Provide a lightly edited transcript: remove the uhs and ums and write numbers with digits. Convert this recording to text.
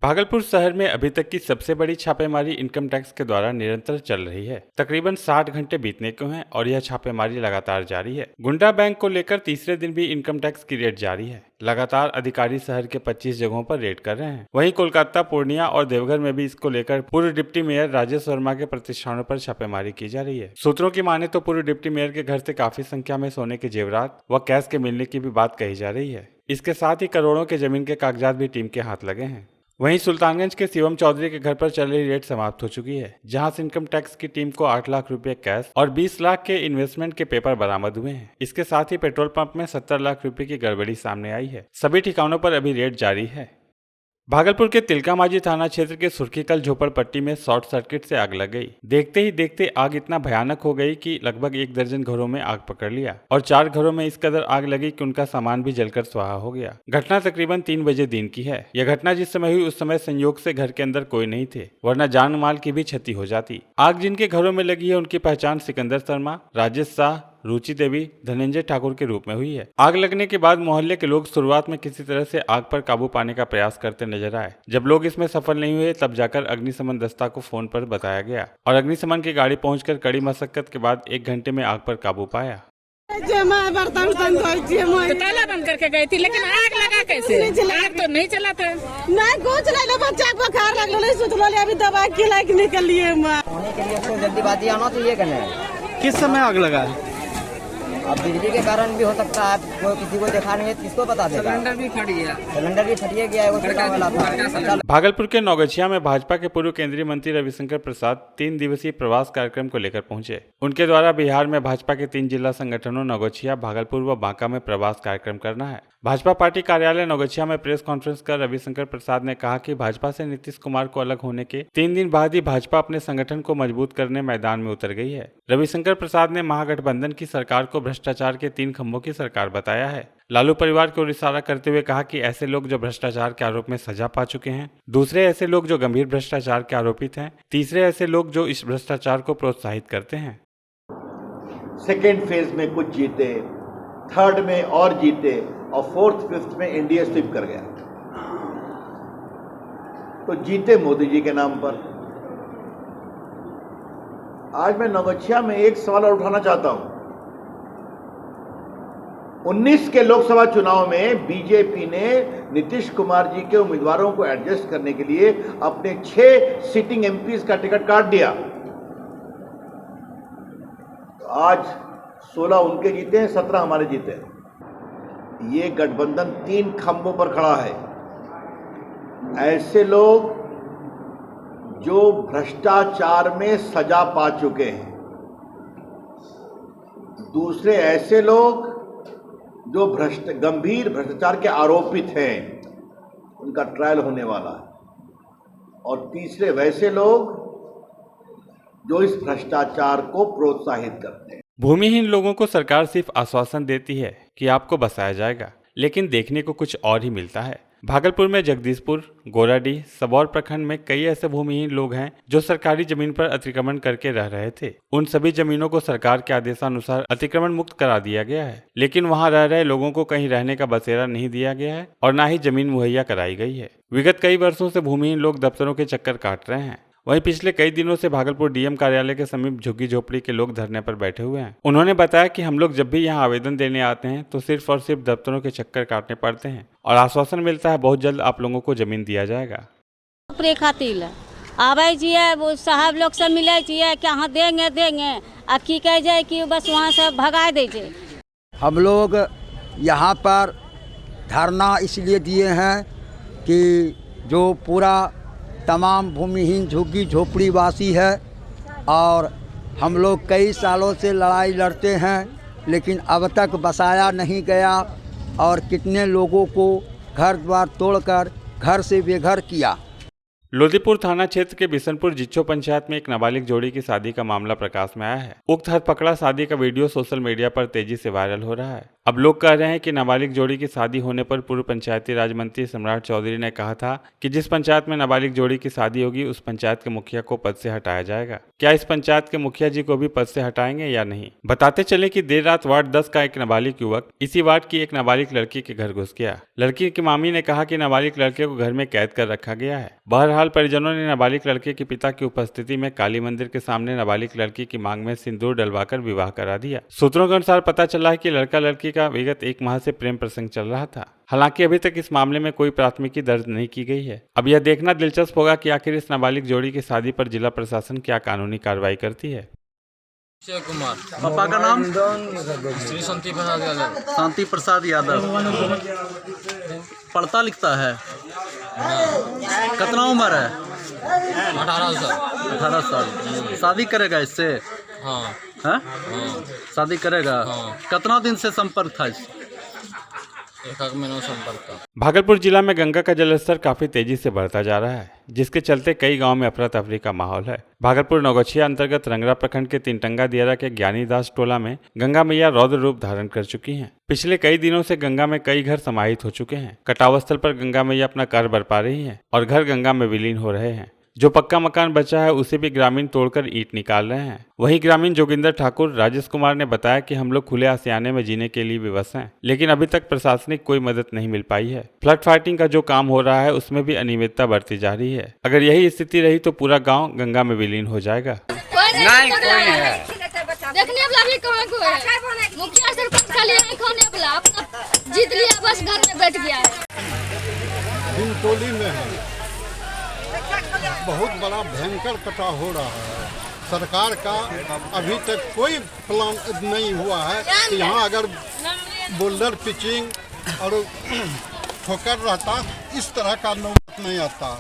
भागलपुर शहर में अभी तक की सबसे बड़ी छापेमारी इनकम टैक्स के द्वारा निरंतर चल रही है। तकरीबन 60 घंटे बीतने को हैं और यह छापेमारी लगातार जारी है। गुंडा बैंक को लेकर तीसरे दिन भी इनकम टैक्स की रेड जारी है। लगातार अधिकारी शहर के 25 जगहों पर रेड कर रहे हैं। वहीं कोलकाता, पूर्णिया और देवघर में भी इसको लेकर पूर्व डिप्टी मेयर राजेश वर्मा के प्रतिष्ठानों पर छापेमारी की जा रही है। सूत्रों की माने तो पूर्व डिप्टी मेयर के घर से काफी संख्या में सोने के जेवरात व कैश के मिलने की भी बात कही जा रही है। इसके साथ ही करोड़ों के जमीन के कागजात भी टीम के हाथ लगे हैं। वहीं सुल्तानगंज के शिवम चौधरी के घर पर चल रही रेड समाप्त हो चुकी है, जहां से इनकम टैक्स की टीम को 8 लाख रुपए कैश और 20 लाख के इन्वेस्टमेंट के पेपर बरामद हुए हैं। इसके साथ ही पेट्रोल पंप में 70 लाख रुपए की गड़बड़ी सामने आई है। सभी ठिकानों पर अभी रेड जारी है। भागलपुर के तिलका मांझी थाना क्षेत्र के सुर्खीकल झोपड़पट्टी में शॉर्ट सर्किट से आग लग गई। देखते ही देखते आग इतना भयानक हो गई कि लगभग 1 दर्जन घरों में आग पकड़ लिया और 4 घरों में इस कदर आग लगी कि उनका सामान भी जलकर स्वाहा हो गया। घटना तकरीबन 3 बजे दिन की है। यह घटना जिस समय हुई उस समय संयोग से घर के अंदर कोई नहीं थे, वरना जान माल की भी क्षति हो जाती। आग जिनके घरों में लगी है उनकी पहचान सिकंदर शर्मा, राजेश शाह, रुचि देवी, धनंजय ठाकुर के रूप में हुई है। आग लगने के बाद मोहल्ले के लोग शुरुआत में किसी तरह से आग पर काबू पाने का प्रयास करते नजर आए। जब लोग इसमें सफल नहीं हुए तब जाकर अग्निशमन दस्ता को फोन पर बताया गया और अग्निशमन की गाड़ी पहुंचकर कड़ी मशक्कत के बाद 1 घंटे में आग पर काबू पाया। ताला बंद करके गई थी, लेकिन आग लगा कैसे? आग तो नहीं चला था। नहीं कुछ नहीं, बच्चा को बुखार लगलो नहीं, सुतलो ले, अभी दवा खिला के निकल लिए। होने के लिए तो जल्दीबाजी आना चाहिए कहने। किस समय आग लगा है? अब बिजली के कारण भी हो सकता है, कोई किसी को देखा नहीं है, किसको बता देगा। सिलेंडर भी फट गया। सिलेंडर भी फटिए गया है, वो छोटा वाला था। भागलपुर के नौगछिया में भाजपा के पूर्व केंद्रीय मंत्री रविशंकर प्रसाद 3 दिवसीय प्रवास कार्यक्रम को लेकर पहुंचे। उनके द्वारा बिहार में भाजपा के 3 जिला संगठनों नौगछिया, भागलपुर व बांका में प्रवास कार्यक्रम करना है। भाजपा पार्टी कार्यालय नौगछिया में प्रेस कॉन्फ्रेंस कर रविशंकर प्रसाद ने कहा कि भाजपा से नीतीश कुमार को अलग होने के 3 दिन बाद ही भाजपा अपने संगठन को मजबूत करने मैदान में उतर गई है। रविशंकर प्रसाद ने महागठबंधन की सरकार को भ्रष्टाचार के 3 खंभों की सरकार बताया है। लालू परिवार को इशारा करते हुए कहा कि ऐसे लोग जो भ्रष्टाचार के आरोप में सजा पा चुके हैं, दूसरे ऐसे लोग जो गंभीर भ्रष्टाचार के आरोपित हैं, तीसरे ऐसे लोग जो इस भ्रष्टाचार को प्रोत्साहित करते हैं। सेकेंड फेज में कुछ जीते, थर्ड में और जीते और फोर्थ फिफ्थ में एनडीए स्वीप कर गया। तो जीते मोदी जी के नाम पर। आज मैं नौगछिया में एक सवाल और उठाना चाहता हूं। 19 के लोकसभा चुनाव में बीजेपी ने नीतीश कुमार जी के उम्मीदवारों को एडजस्ट करने के लिए अपने 6 सिटिंग एमपीज का टिकट काट दिया। तो आज 16 उनके जीते हैं, 17 हमारे जीते हैं। ये गठबंधन 3 खंभों पर खड़ा है। ऐसे लोग जो भ्रष्टाचार में सजा पा चुके हैं, दूसरे ऐसे लोग जो गंभीर भ्रष्टाचार के आरोपित हैं, उनका ट्रायल होने वाला है, और तीसरे वैसे लोग जो इस भ्रष्टाचार को प्रोत्साहित करते हैं। भूमिहीन लोगों को सरकार सिर्फ आश्वासन देती है कि आपको बसाया जाएगा, लेकिन देखने को कुछ और ही मिलता है। भागलपुर में जगदीशपुर, गोराडीह, सबौर प्रखंड में कई ऐसे भूमिहीन लोग हैं जो सरकारी जमीन पर अतिक्रमण करके रह रहे थे। उन सभी जमीनों को सरकार के आदेशानुसार अतिक्रमण मुक्त करा दिया गया है, लेकिन वहां रह रहे लोगों को कहीं रहने का बसेरा नहीं दिया गया है और न ही जमीन मुहैया कराई गई है। विगत कई वर्षों से भूमिहीन लोग दफ्तरों के चक्कर काट रहे हैं। वहीं पिछले कई दिनों से भागलपुर डीएम कार्यालय के समीप झुग्गी झोपड़ी के लोग धरने पर बैठे हुए हैं। उन्होंने बताया कि हम लोग जब भी यहां आवेदन देने आते हैं तो सिर्फ और सिर्फ दफ्तरों के चक्कर काटने पड़ते हैं और आश्वासन मिलता है बहुत जल्द आप लोगों को जमीन दिया जाएगा। खातिर आवे जिये वो साहब लोग से मिले जिये कि हाँ देंगे आ की कह जाए कि बस वहाँ से भगा दीजिए। हम लोग यहाँ पर धरना इसलिए दिए हैं कि जो पूरा तमाम भूमिहीन झुग्गी झोपड़ी वासी है और हम लोग कई सालों से लड़ाई लड़ते हैं, लेकिन अब तक बसाया नहीं गया और कितने लोगों को घर द्वार तोड़कर घर से बेघर किया। लोदीपुर थाना क्षेत्र के बिशनपुर जिच्छो पंचायत में एक नाबालिग जोड़ी की शादी का मामला प्रकाश में आया है। उक्त हथपकड़ा शादी का वीडियो सोशल मीडिया पर तेजी से वायरल हो रहा है। अब लोग कह रहे हैं कि नाबालिग जोड़ी की शादी होने पर पूर्व पंचायती राज मंत्री सम्राट चौधरी ने कहा था कि जिस पंचायत में नाबालिग जोड़ी की शादी होगी उस पंचायत के मुखिया को पद से हटाया जाएगा। क्या इस पंचायत के मुखिया जी को भी पद से हटाएंगे या नहीं? बताते चले कि देर रात वार्ड 10 का एक नाबालिग युवक इसी वार्ड की एक नाबालिग लड़की के घर घुस गया। लड़की की मामी ने कहा कि नाबालिग लड़के को घर में कैद कर रखा गया है। बहरहाल परिजनों ने नाबालिग लड़के के पिता की उपस्थिति में काली मंदिर के सामने नाबालिग लड़की की मांग में सिंदूर डलवाकर विवाह करा दिया। सूत्रों के अनुसार पता चला है कि लड़का लड़की का विगत 1 माह से प्रेम प्रसंग चल रहा था। हालांकि अभी तक इस मामले में कोई प्राथमिकी दर्ज नहीं की गई है। अब यह देखना दिलचस्प होगा कि आखिर इस नाबालिग जोड़ी की शादी पर जिला प्रशासन क्या कानूनी कार्रवाई करती है। अक्षय कुमार। पापा का नाम? श्री शांति प्रसाद यादव। पढ़ता लिखता है? कितना उम्र है? 18 साल। शादी करेगा इससे? हाँ। शादी करेगा? कितना दिन से संपर्क था इससे? 1 महीना संपर्क था। भागलपुर जिला में गंगा का जलस्तर काफी तेजी से बढ़ता जा रहा है, जिसके चलते कई गांव में अफरा तफरी का माहौल है। भागलपुर नौगछिया अंतर्गत रंगरा प्रखंड के तिनटंगा दियारा के ज्ञानीदास टोला में गंगा मैया रौद्र रूप धारण कर चुकी हैं। पिछले कई दिनों से गंगा में कई घर समाहित हो चुके हैं। कटाव स्थल पर गंगा मैया अपना कार्य बरपा रही है और घर गंगा में विलीन हो रहे हैं। जो पक्का मकान बचा है उसे भी ग्रामीण तोड़कर ईंट निकाल रहे हैं। वहीं ग्रामीण जोगिंदर ठाकुर राजेश कुमार ने बताया कि हम लोग खुले आशियाने में जीने के लिए विवश हैं, लेकिन अभी तक प्रशासनिक कोई मदद नहीं मिल पाई है। फ्लड फाइटिंग का जो काम हो रहा है उसमें भी अनियमितता बढ़ती जा रही है। अगर यही स्थिति रही तो पूरा गाँव गंगा में विलीन हो जाएगा। नहीं कोई है देखने वाला भी कहाँ को है? मुखिया सरपंच खाली नहीं खाने वाला, अपना जीत लिया बस घर में बैठ गया है। टोली में है बहुत बड़ा भयंकर कटाव हो रहा है। सरकार का अभी तक कोई प्लान नहीं हुआ है कि यहाँ अगर बोल्डर पिचिंग और ठोकर रहता इस तरह का नौबत नहीं आता।